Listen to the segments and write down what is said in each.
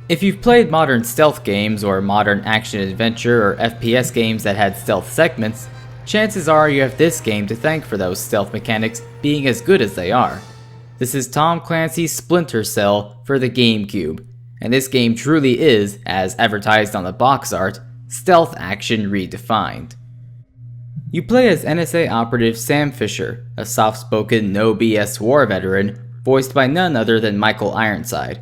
If you've played modern stealth games or modern action-adventure or FPS games that had stealth segments, chances are you have this game to thank for those stealth mechanics being as good as they are. This is Tom Clancy's Splinter Cell for the GameCube, and this game truly is, as advertised on the box art, stealth action redefined. You play as NSA operative Sam Fisher, a soft-spoken, no-BS war veteran, voiced by none other than Michael Ironside.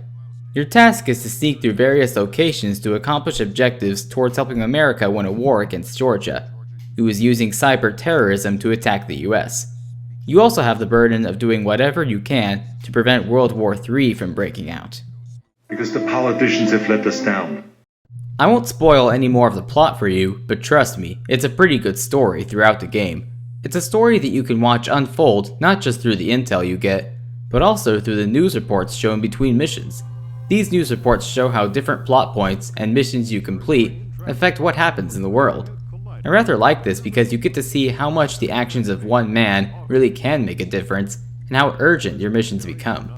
Your task is to sneak through various locations to accomplish objectives towards helping America win a war against Georgia, who is using cyber terrorism to attack the US. You also have the burden of doing whatever you can to prevent World War III from breaking out. Because the politicians have let us down. I won't spoil any more of the plot for you, but trust me, it's a pretty good story throughout the game. It's a story that you can watch unfold not just through the intel you get, but also through the news reports shown between missions. These news reports show how different plot points and missions you complete affect what happens in the world. I rather like this because you get to see how much the actions of one man really can make a difference and how urgent your missions become.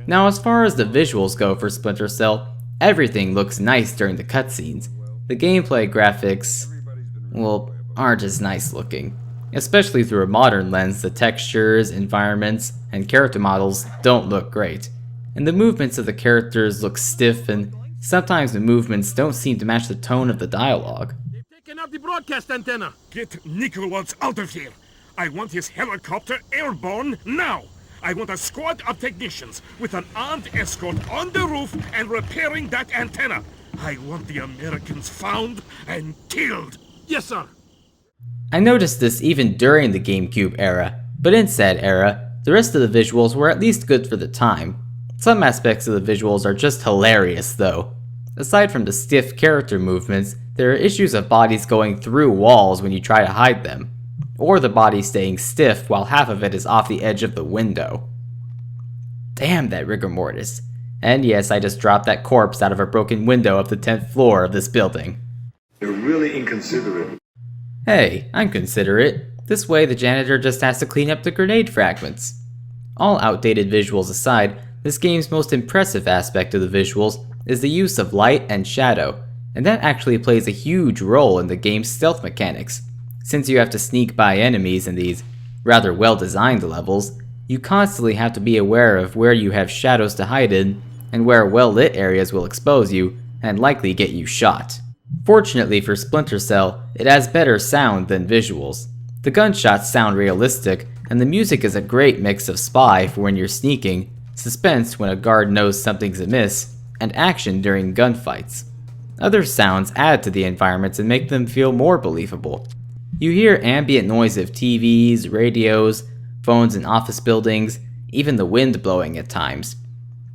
Now, as far as the visuals go for Splinter Cell, everything looks nice during the cutscenes. The gameplay graphics, well, aren't as nice looking. Especially through a modern lens, the textures, environments, and character models don't look great. And the movements of the characters look stiff, and sometimes the movements don't seem to match the tone of the dialogue. They've taken out the broadcast antenna! Get Nicholas out of here! I want his helicopter airborne now! I want a squad of technicians with an armed escort on the roof and repairing that antenna! I want the Americans found and killed! Yes, sir! I noticed this even during the GameCube era, but in said era, the rest of the visuals were at least good for the time. Some aspects of the visuals are just hilarious though. Aside from the stiff character movements, there are issues of bodies going through walls when you try to hide them, or the body staying stiff while half of it is off the edge of the window. Damn that rigor mortis. And yes, I just dropped that corpse out of a broken window of the 10th floor of this building. You're really inconsiderate. Hey, I'm considerate. This way the janitor just has to clean up the grenade fragments. All outdated visuals aside, this game's most impressive aspect of the visuals is the use of light and shadow, and that actually plays a huge role in the game's stealth mechanics. Since you have to sneak by enemies in these rather well-designed levels, you constantly have to be aware of where you have shadows to hide in, and where well-lit areas will expose you and likely get you shot. Fortunately for Splinter Cell, it has better sound than visuals. The gunshots sound realistic, and the music is a great mix of spy for when you're sneaking, suspense when a guard knows something's amiss, and action during gunfights. Other sounds add to the environments and make them feel more believable. You hear ambient noise of TVs, radios, phones in office buildings, even the wind blowing at times.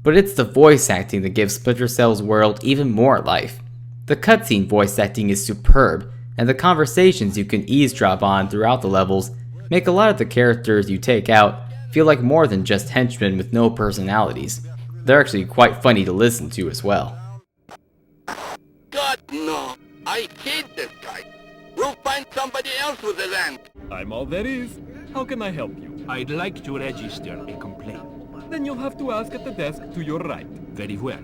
But it's the voice acting that gives Splinter Cell's world even more life. The cutscene voice acting is superb, and the conversations you can eavesdrop on throughout the levels make a lot of the characters you take out feel like more than just henchmen with no personalities. They're actually quite funny to listen to as well. God, no! I hate this guy! We'll find somebody else with the land! I'm all there is. How can I help you? I'd like to register a complaint. Then you'll have to ask at the desk to your right. Very well.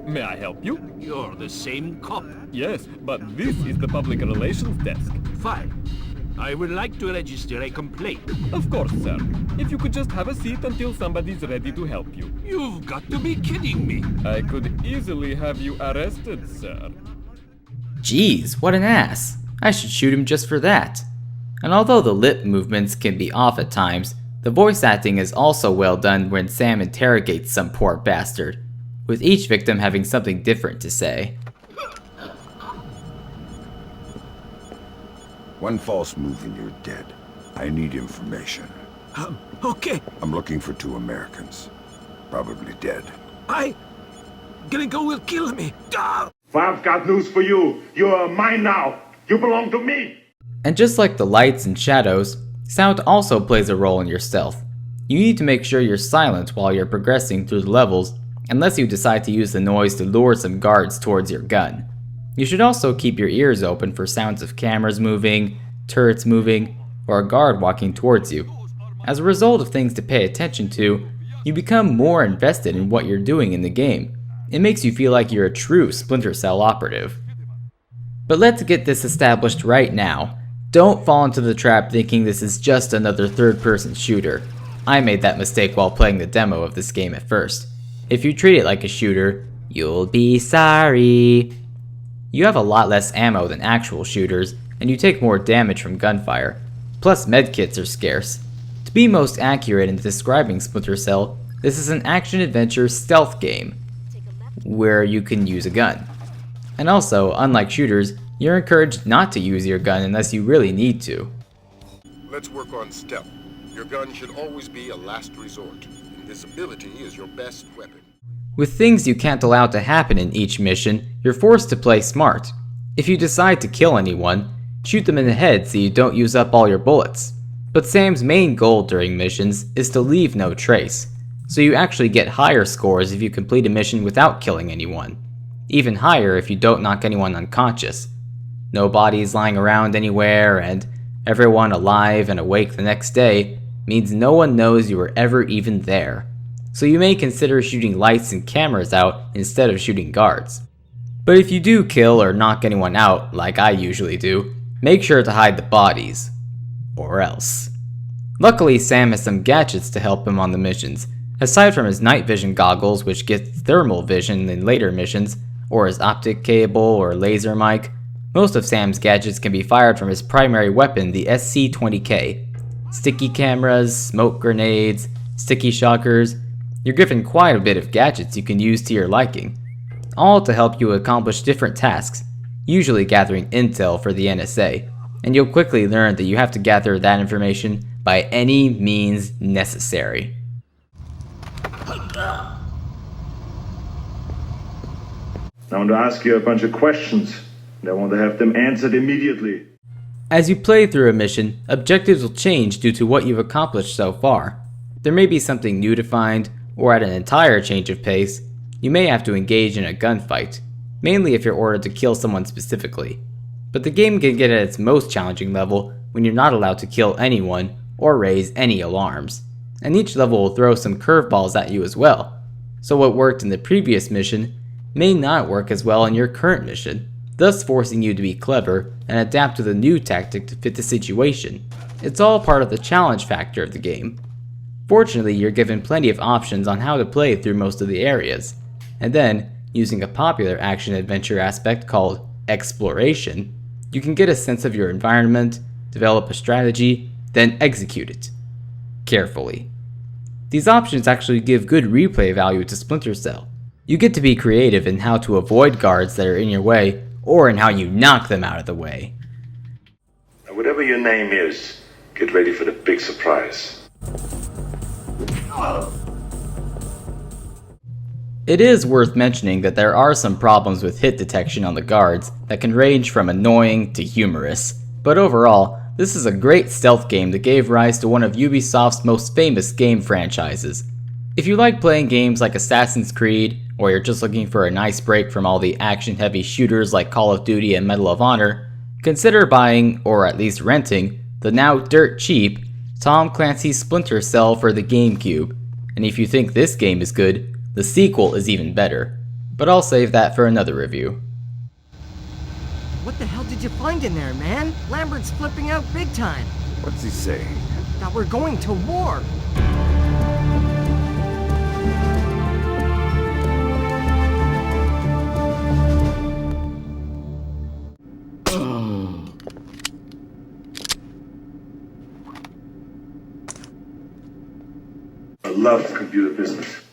May I help you? You're the same cop. Yes, but this is the public relations desk. Fine. I would like to register a complaint. Of course, sir. If you could just have a seat until somebody's ready to help you. You've got to be kidding me. I could easily have you arrested, sir. Jeez, what an ass. I should shoot him just for that. And although the lip movements can be off at times, the voice acting is also well done when Sam interrogates some poor bastard, with each victim having something different to say. One false move and you're dead. I need information. Okay. I'm looking for 2 Americans. Probably dead. Gringo will kill me. Ah! I've got news for you. You're mine now. You belong to me. And just like the lights and shadows, sound also plays a role in your stealth. You need to make sure you're silent while you're progressing through the levels, unless you decide to use the noise to lure some guards towards your gun. You should also keep your ears open for sounds of cameras moving, turrets moving, or a guard walking towards you. As a result of things to pay attention to, you become more invested in what you're doing in the game. It makes you feel like you're a true Splinter Cell operative. But let's get this established right now. Don't fall into the trap thinking this is just another third-person shooter. I made that mistake while playing the demo of this game at first. If you treat it like a shooter, you'll be sorry. You have a lot less ammo than actual shooters, and you take more damage from gunfire. Plus medkits are scarce. To be most accurate in describing Splinter Cell, this is an action-adventure stealth game, where you can use a gun. And also, unlike shooters, you're encouraged not to use your gun unless you really need to. Let's work on stealth. Your gun should always be a last resort. Invisibility is your best weapon. With things you can't allow to happen in each mission, you're forced to play smart. If you decide to kill anyone, shoot them in the head so you don't use up all your bullets. But Sam's main goal during missions is to leave no trace, so you actually get higher scores if you complete a mission without killing anyone. Even higher if you don't knock anyone unconscious. No bodies lying around anywhere, and everyone alive and awake the next day means no one knows you were ever even there. So you may consider shooting lights and cameras out instead of shooting guards. But if you do kill or knock anyone out, like I usually do, make sure to hide the bodies. Or else. Luckily, Sam has some gadgets to help him on the missions. Aside from his night vision goggles, which gets thermal vision in later missions, or his optic cable or laser mic, most of Sam's gadgets can be fired from his primary weapon, the SC-20K. Sticky cameras, smoke grenades, sticky shockers. You're given quite a bit of gadgets you can use to your liking, all to help you accomplish different tasks, usually gathering intel for the NSA, and you'll quickly learn that you have to gather that information by any means necessary. I want to ask you a bunch of questions, and I want to have them answered immediately. As you play through a mission, objectives will change due to what you've accomplished so far. There may be something new to find, or at an entire change of pace, you may have to engage in a gunfight, mainly if you're ordered to kill someone specifically. But the game can get at its most challenging level when you're not allowed to kill anyone or raise any alarms. And each level will throw some curveballs at you as well. So what worked in the previous mission may not work as well in your current mission, thus forcing you to be clever and adapt to the new tactic to fit the situation. It's all part of the challenge factor of the game. Fortunately, you're given plenty of options on how to play through most of the areas, and then, using a popular action-adventure aspect called exploration, you can get a sense of your environment, develop a strategy, then execute it. Carefully. These options actually give good replay value to Splinter Cell. You get to be creative in how to avoid guards that are in your way, or in how you knock them out of the way. Now, whatever your name is, get ready for the big surprise. It is worth mentioning that there are some problems with hit detection on the guards that can range from annoying to humorous, but overall, this is a great stealth game that gave rise to one of Ubisoft's most famous game franchises. If you like playing games like Assassin's Creed, or you're just looking for a nice break from all the action-heavy shooters like Call of Duty and Medal of Honor, consider buying, or at least renting, the now dirt cheap Tom Clancy's Splinter Cell for the GameCube. And if you think this game is good, the sequel is even better. But I'll save that for another review. What the hell did you find in there, man? Lambert's flipping out big time. What's he saying? That we're going to war. I love computer business.